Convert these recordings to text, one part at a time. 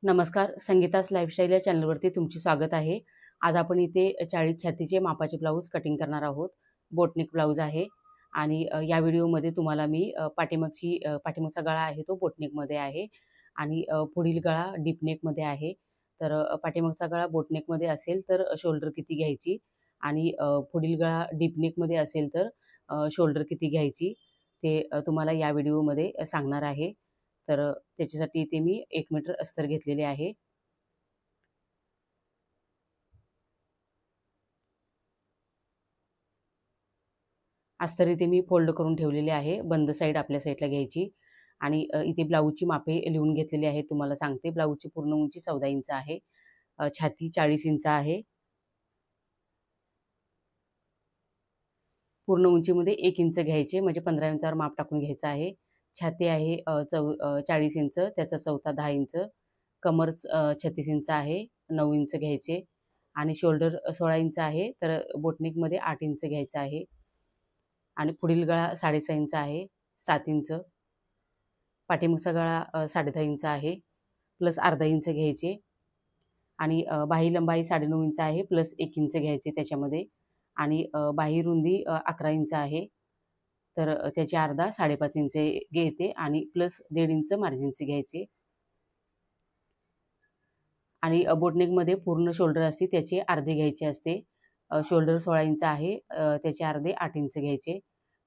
नमस्कार, संगीतास लाईफस्टाईल या चॅनलवरती तुमचे स्वागत आहे. आज आपण इथे 40 छातीचे मापाचे ब्लाऊज कटिंग करणार आहोत. बोटनेक ब्लाऊज आहे आणि या व्हिडिओमध्ये तुम्हाला मी पाठीमागचा गळा आहे तो बोटनेकमध्ये आहे आणि पुढील गळा डीपनेकमध्ये आहे. तर पाठीमागचा गळा बोटनेकमध्ये असेल तर शोल्डर किती घ्यायची आणि पुढील गळा डीपनेकमध्ये असेल तर शोल्डर किती घ्यायची ते तुम्हाला या व्हिडिओमध्ये सांगणार आहे. तर त्याच्यासाठी इथे मी 1 मीटर अस्तर घेतलेले आहे. अस्तर इथे मी फोल्ड करून ठेवलेले आहे. बंद साईड आपल्या साईडला घ्यायची आणि इथे ब्लाऊजची मापे लिहून घेतलेली आहे. तुम्हाला सांगते, ब्लाऊजची पूर्ण उंची 14 इंच आहे. छाती 40 इंच आहे. पूर्ण उंचीमध्ये 1 इंच घ्यायचे, म्हणजे 15 इंचावर माप टाकून घ्यायचं आहे. छाती आहे 40 इंच, त्याचा चौथा 10 इंच. कमर 36 इंच आहे, 9 इंच घ्यायचे आणि शोल्डर 16 इंच आहे, तर बोटनेकमध्ये 8 इंच घ्यायचं आहे आणि पुढील गळा 6.5 इंच आहे, 7 इंच. पाठीमागचा गळा 10.5 इंच आहे, प्लस अर्धा इंच घ्यायचे आणि बाही लंबाई 9.5 इंच आहे, प्लस 1 इंच घ्यायचे त्याच्यामध्ये आणि बाही रुंदी 11 इंच आहे. तर त्याची अर्धा 5.5 इंच घेते आणि प्लस 1.5 इंच मार्जिनचे घ्यायचे आणि बोटनेकमध्ये पूर्ण शोल्डर असते त्याचे अर्धे घ्यायचे असते. शोल्डर 16 इंच आहे, त्याचे अर्धे 8 इंच घ्यायचे.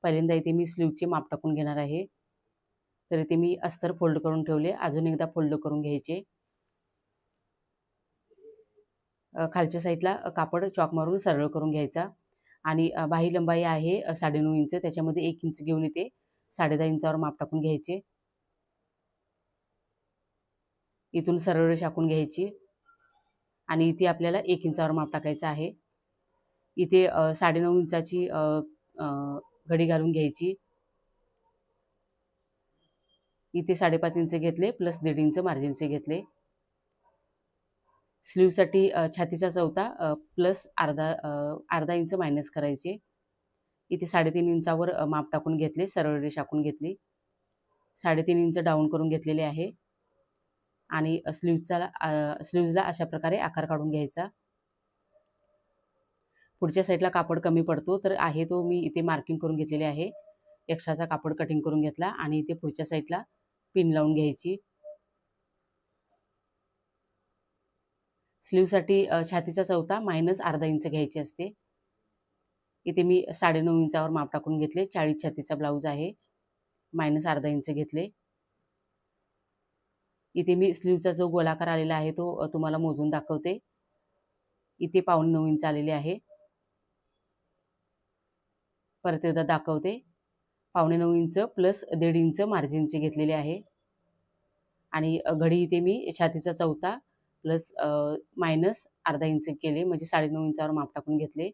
पहिल्यांदा इथे मी स्लीवचे माप टाकून घेणार आहे. तर इथे मी अस्तर फोल्ड करून ठेवले. अजून एकदा फोल्ड करून घ्यायचे. खालच्या साईडला कापड चॉक मारून सरळ करून घ्यायचा आणि बाही लंबाई आहे 9.5 इंच, त्याच्यामध्ये 1 इंच घेऊन इथे 10.5 इंचावर माप टाकून घ्यायचे. इथून सरळ रेष आखून घ्यायची आणि इथे आपल्याला 1 इंचावर माप टाकायचं आहे. इथे 9.5 इंचाची घडी घालून घ्यायची. इथे 5.5 इंच घेतले, प्लस 1.5 इंच मार्जिनचे घेतले. स्लीवसाठी छातीचा चौथा प्लस अर्धा इंच मायनस करायचे. इथे 3.5 इंचावर माप टाकून घेतले, सरळ रेष आखून घेतली. 3.5 इंच डाऊन करून घेतलेले आहे आणि स्लीव्जला अशा प्रकारे आकार काढून घ्यायचा. पुढच्या साईडला कापड कमी पडतो, तर आहे तो मी इथे मार्किंग करून घेतलेले आहे. एक्स्ट्राचा कापड कटिंग करून घेतला आणि इथे पुढच्या साईडला पिन लावून घ्यायची. स्लीवसाठी छातीचा चौथा मायनस अर्धा इंच घ्यायची असते. इथे मी 9.5 इंचावर माप टाकून घेतले. 40 छातीचा ब्लाऊज आहे, मायनस अर्धा इंच घेतले. इथे मी स्लीवचा जो गोलाकार आलेला आहे तो तुम्हाला मोजून दाखवते. इथे 9.25 इंच आलेले आहे. परत एकदा दाखवते. 9.25 इंच प्लस 1.5 इंच मार्जिनचे घेतलेले आहे आणि घडी इथे मी छातीचा चौथा प्लस मायनस अर्धा इंच केले, म्हणजे 9.5 इंचावर माप टाकून घेतले.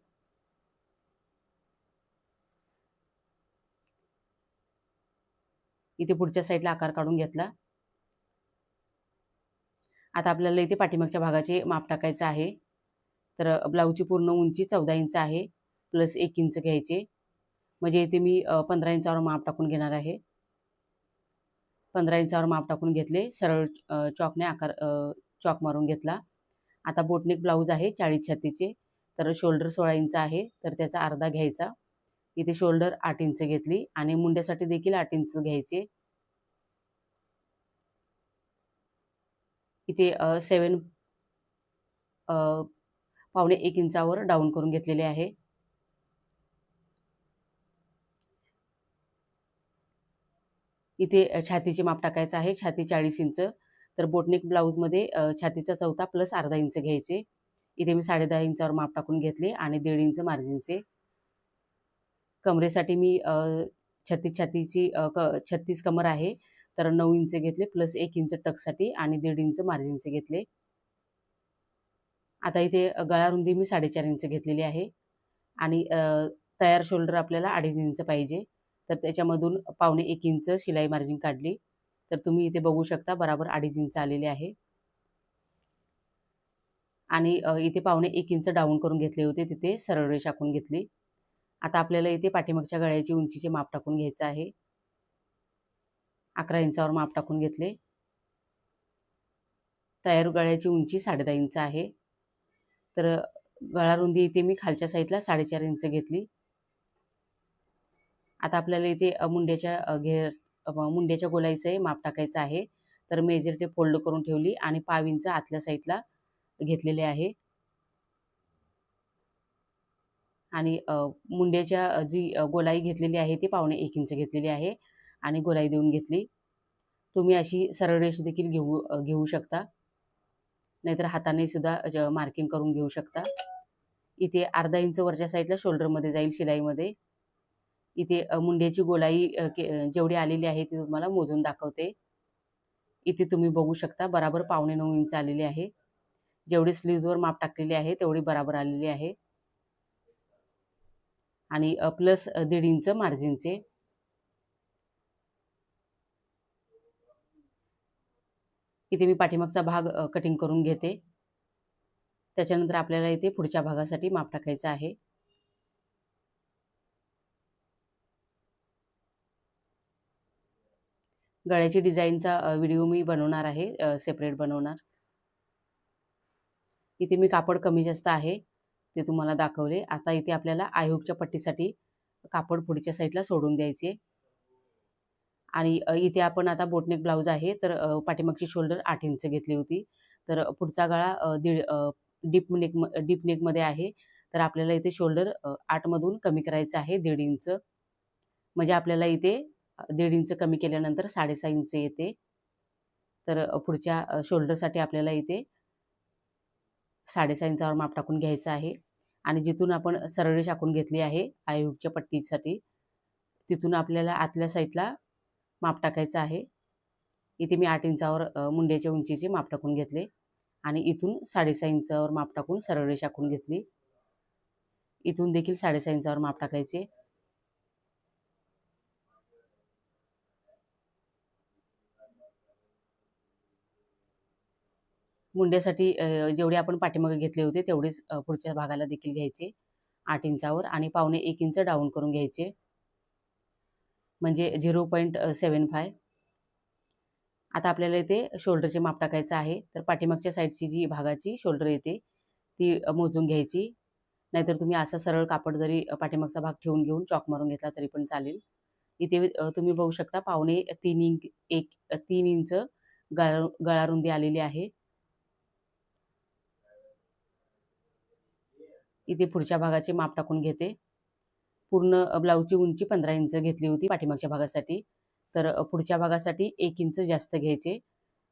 इथे पुढच्या साईडला आकार काढून घेतला. आता आपल्याला इथे पाठीमागच्या भागाचे माप टाकायचं आहे. तर ब्लाऊजची पूर्ण उंची 14 इंच आहे, प्लस 1 इंच घ्यायचे, म्हणजे इथे मी 15 इंचावर माप टाकून घेणार आहे. 15 इंचावर माप टाकून घेतले. सरळ चॉक मारून घेतला. आता बोटनेक ब्लाऊज आहे 40 छातीचे, तर शोल्डर 16 इंच आहे, तर त्याचा अर्धा घ्यायचा. इथे शोल्डर 8 इंच घेतली आणि मुंड्यासाठी देखील 8 इंच घ्यायचे. इथे पावणे 1 इंचावर डाऊन करून घेतलेले आहे. इथे छातीचे माप टाकायचं आहे. छाती 40 इंच, तर बोटनेक ब्लाऊजमध्ये छातीचा चौथा प्लस अर्धा इंच घ्यायचे. इथे मी 10.5 इंचावर माप टाकून घेतले आणि 1.5 इंच मार्जिनचे. कमरेसाठी मी 36 कमर आहे, तर 9 इंच घेतले, प्लस 1 इंच टक्ससाठी आणि 1.5 इंच मार्जिनचे घेतले. आता इथे गळा रुंदी मी 4.5 इंच घेतलेली आहे आणि तयार शोल्डर आपल्याला 2.5 इंच पाहिजे, तर त्याच्यामधून पावणे 1 इंच शिलाई मार्जिन काढली. तर तुम्ही इथे बघू शकता बरोबर 2.5 इंच आलेले आहे आणि इथे पावणे 1 इंच डाऊन करून घेतले होते, तिथे सरळ रेष आखून घेतली. आता आपल्याला इथे पाठीमागच्या गळ्याची उंचीचे माप टाकून घ्यायचं आहे. 11 इंचावर माप टाकून घेतले. तयार गळ्याची उंची 10.5 इंच आहे. तर गळा रुंदी इथे मी खालच्या साईडला 4.5 इंच घेतली. आता आपल्याला इथे मुंड्याच्या गोलाईचं माप टाकायचं आहे. तर मेजर टेप फोल्ड करून ठेवली आणि 1/2 इंच आतल्या साईडला घेतलेले आहे. आणि मुंड्याच्या जी गोलाई घेतलेली आहे ती 1.25 इंच घेतलेली आहे आणि गोलाई देऊन घेतली. तुम्ही अशी सरळ रेष देखील घेऊ शकता, नाहीतर हाताने सुद्धा मार्किंग करून घेऊ शकता. इथे अर्धा इंच वरच्या साईडला शोल्डरमध्ये जाईल शिलाईमध्ये. इथे मुंड्याची गोलाई जेवढी आलेली आहे ती तुम्हाला मोजून दाखवते. इथे तुम्ही बघू शकता बराबर 9.25 इंच आलेली आहे. जेवढी स्लीव्जवर माप टाकलेली आहे तेवढी बराबर आलेली आहे. आणि प्लस 1.5 इंच मार्जिनचे. इथे मी पाठीमागचा भाग कटिंग करून घेते. त्याच्यानंतर आपल्याला इथे पुढच्या भागासाठी माप टाकायचं आहे. गळ्याची डिझाईनचा व्हिडिओ मी बनवणार आहे, सेपरेट बनवणार. इथे मी कापड कमी जास्त आहे ते तुम्हाला दाखवले. आता इथे आपल्याला आयहुकच्या पट्टीसाठी कापड पुढच्या साईडला सोडून द्यायचे. आणि इथे आपण आता बोटनेक ब्लाऊज आहे, तर पाठीमागची शोल्डर 8 इंच घेतली होती. तर पुढचा गळा डीप नेकमध्ये आहे. तर आपल्याला इथे शोल्डर 8 मधून कमी करायचं आहे 1.5 इंच. म्हणजे आपल्याला इथे 1.5 इंच कमी केल्यानंतर 6.5 इंच येते. तर पुढच्या शोल्डरसाठी आपल्याला इथे 6.5 इंचावर माप टाकून घ्यायचं आहे. आणि जिथून आपण सरळ रेष आखून घेतली आहे आयहुकच्या पट्टीसाठी, तिथून आपल्याला आतल्या साईडला माप टाकायचं आहे. इथे मी 8 इंचावर मुंड्याच्या उंचीचे माप टाकून घेतले आणि इथून 6.5 इंचावर माप टाकून सरळ रेष आखून घेतली. इथून देखील 6.5 इंचावर माप टाकायचे. मुंड्यासाठी जेवढे आपण पाठीमागे घेतले होते तेवढेच पुढच्या भागाला देखील घ्यायचे 8 इंचावर आणि 1.25 इंच डाऊन करून घ्यायचे, म्हणजे 0.75. आता आपल्याला इथे शोल्डरचे माप टाकायचं आहे. तर पाठीमागच्या साईडची जी भागाची शोल्डर येते ती मोजून घ्यायची. नाहीतर तुम्ही असा सरळ कापड जरी पाठीमागचा भाग ठेवून घेऊन चॉक मारून घेतला तरी पण चालेल. इथे तुम्ही बघू शकता 3 इंच गळा रुंदी आलेली आहे. इथे पुढच्या भागाचे माप टाकून घेते. पूर्ण ब्लाऊजची उंची 15 इंच घेतली होती पाठीमागच्या भागासाठी. तर पुढच्या भागासाठी 1 इंच जास्त घ्यायचे,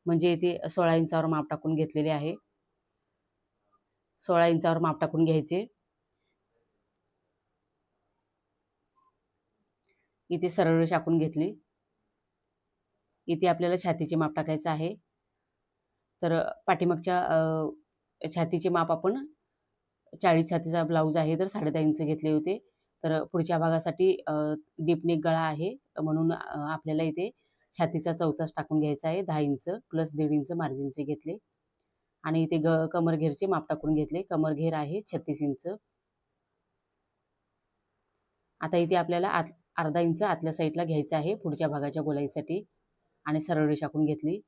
म्हणजे इथे 16 इंचावर माप टाकून घेतलेले आहे. 16 इंचावर माप टाकून घ्यायचे. इथे सरळ रेष आखून घेतली. इथे आपल्याला छातीचे माप टाकायचं आहे. तर पाठीमागच्या छातीचे माप आपण 40 छातीचा ब्लाऊज आहे तर 10.5 इंच घेतले होते. तर पुढच्या भागासाठी डीप नेक गळा आहे म्हणून आपल्याला इथे छातीचा चौथाच टाकून घ्यायचा आहे. 10 इंच प्लस 1.5 इंच मार्जिनचे घेतले आणि इथे कमरघेरचे माप टाकून घेतले. कमरघेर आहे 36 इंच. आता इथे आपल्याला अर्धा इंच आतल्या साईडला घ्यायचं आहे पुढच्या भागाच्या गोलाईसाठी आणि सरळ रेष आखून घेतली.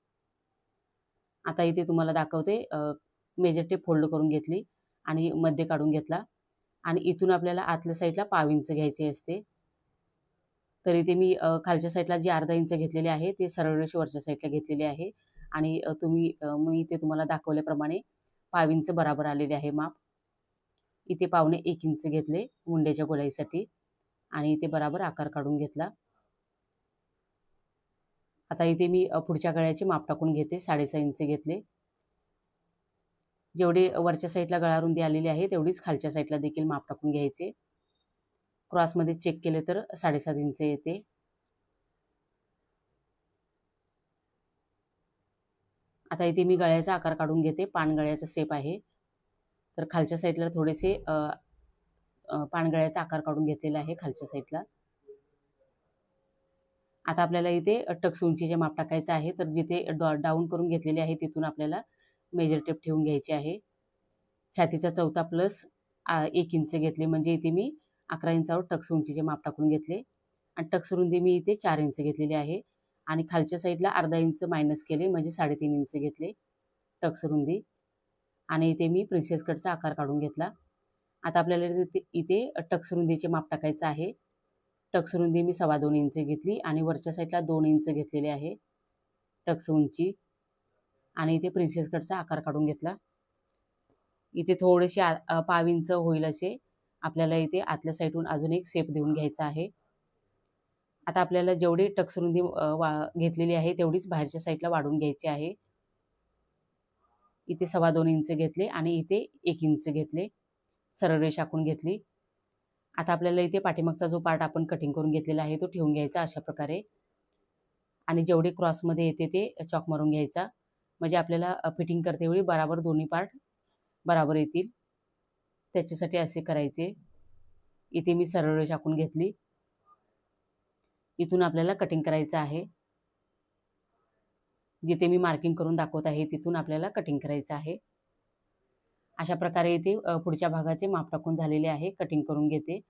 आता इथे तुम्हाला दाखवते, मेजर टेप फोल्ड करून घेतली आणि मध्ये काढून घेतला आणि इथून आपल्याला आतल्या साईडला 1/2 इंच घ्यायचे असते. तर इथे मी खालच्या साईडला जी अर्धा इंच घेतलेले आहे ते सरळ रेष वरच्या साईडला घेतलेले आहे आणि मी इथे तुम्हाला दाखवल्याप्रमाणे 1/2 इंच बराबर आलेले आहे माप. इथे 1.25 इंच घेतले मुंड्याच्या गोलाईसाठी आणि इथे बराबर आकार काढून घेतला. आता इथे मी पुढच्या गळ्याचे माप टाकून घेते. 6.5 इंच घेतले. जेवढे वरच्या साईडला गळा रुंदी आलेली आहे तेवढीच खालच्या साईडला देखील माप टाकून घ्यायचे. क्रॉसमध्ये चेक केले तर 7.5 इंच येते. आता इथे मी गळ्याचा आकार काढून घेते. पान गळ्याचा शेप आहे. तर खालच्या साईडला थोडेसे पान गळ्याचा आकार काढून घेतलेला आहे खालच्या साईडला. आता आपल्याला इथे टक्स उंचीचे माप टाकायचं आहे. तर जिथे डाऊन करून घेतलेले आहे तिथून आपल्याला मेजर टेप ठेवून घ्यायचे आहे. छातीचा चौथा प्लस 1 इंच घेतले, म्हणजे इथे मी 11 इंचावर टक्स उंचीचे माप टाकून घेतले आणि टक्स रुंदी मी इथे 4 इंच घेतलेली आहे आणि खालच्या साईडला अर्धा इंच मायनस केले, म्हणजे 3.5 इंच घेतले. टक्स रुंदी आणि इथे मी प्रिन्सेस कटचा आकार काढून घेतला. आता आपल्याला इथे टक्स रुंदीचे माप टाकायचं आहे. टक्स रुंदी मी 2.25 इंच घेतली आणि वरच्या साईडला 2 इंच घेतलेले आहे टक्स उंची आणि इथे प्रिन्सेस कटचा आकार काढून घेतला. इथे थोडेसे 1/2 इंच होईल असे आपल्याला इथे आतल्या साईडून अजून एक शेप देऊन घ्यायचा आहे. आता आपल्याला जेवढी टक्स रुंदी घेतलेली आहे तेवढीच बाहेरच्या साईडला वाढवून घ्यायची आहे. इथे 2.25 इंच घेतले आणि इथे 1 इंच घेतले. सरळ रेष आखून घेतली. आता आपल्याला इथे पाठीमागचा जो पार्ट आपण कटिंग करून घेतलेला आहे तो ठेवून घ्यायचा अशा प्रकारे आणि जेवढे क्रॉसमध्ये येते ते चॉक मारून घ्यायचा. म्हणजे आपल्याला फिटिंग करतेवेळी बराबर दोन्ही पार्ट बराबर येतील. त्याच्यासाठी असे करायचे. इथे मी सरळ रेष आखून घेतली. इथून आपल्याला कटिंग करायचं आहे. जिथे मी मार्किंग करून दाखवत आहे तिथून आपल्याला कटिंग करायचं आहे. अशा प्रकारे इथे पुढच्या भागाचे माप टाकून झालेले आहे. कटिंग करून घेते.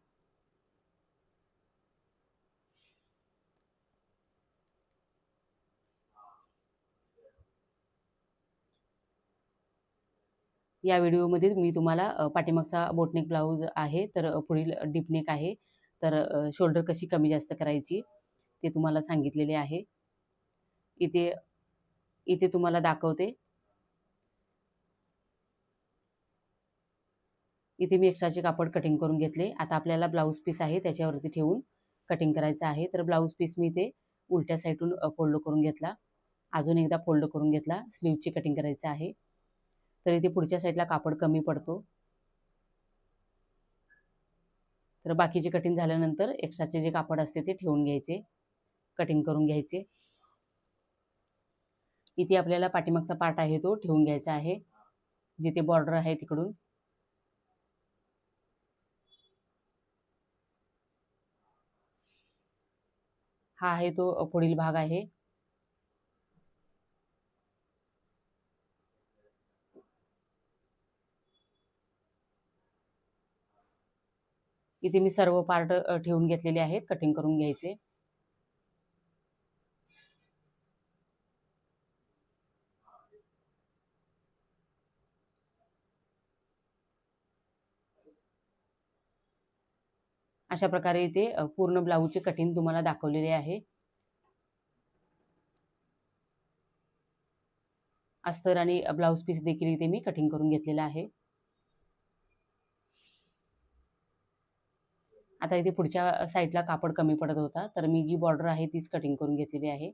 या व्हिडिओमध्ये मी तुम्हाला पाठीमागचा बोटनेक ब्लाऊज आहे तर पुढील डीपनेक आहे तर शोल्डर कशी कमी जास्त करायची ते तुम्हाला सांगितलेले आहे. इथे इथे तुम्हाला दाखवते. इथे मी एक्स्ट्राचे कापड कटिंग करून घेतले. आता आपल्याला ब्लाऊज पीस आहे त्याच्यावरती ठेवून कटिंग करायचं आहे. तर ब्लाऊज पीस मी इथे उलट्या साईडून फोल्ड करून घेतला. अजून एकदा फोल्ड करून घेतला. स्लीवची कटिंग करायचं आहे. तर इथे पुढच्या साईडला कापड कमी पडतो. तर बाकीचे कटिंग झाल्यानंतर एक्स्ट्राचे जे कापड असते ते ठेवून घ्यायचे. कटिंग करून घ्यायचे. इथे आपल्याला पाठीमागचा पार्ट आहे तो ठेवून घ्यायचा आहे. जिथे बॉर्डर आहे तिकडून. हा आहे तो पुढील भाग आहे. इथे मी सर्व पार्ट ठेवून घेतलेले आहेत. कटिंग करून घ्यायचे. अशा प्रकारे इथे पूर्ण ब्लाऊजची कटिंग तुम्हाला दाखवलेली आहे. अस्तर आणि ब्लाऊज पीस देखील इथे मी कटिंग करून घेतलेला आहे. आता इथे पुढच्या साईडला कापड कमी पडत होता तर मी जी बॉर्डर आहे तीच कटिंग करून घेतलेली आहे.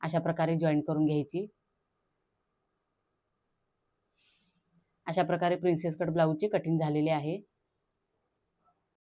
अशा प्रकारे जॉईंट करून घ्यायची. अशा प्रकारे प्रिन्सेस कट ब्लाऊजची कटिंग झालेली आहे.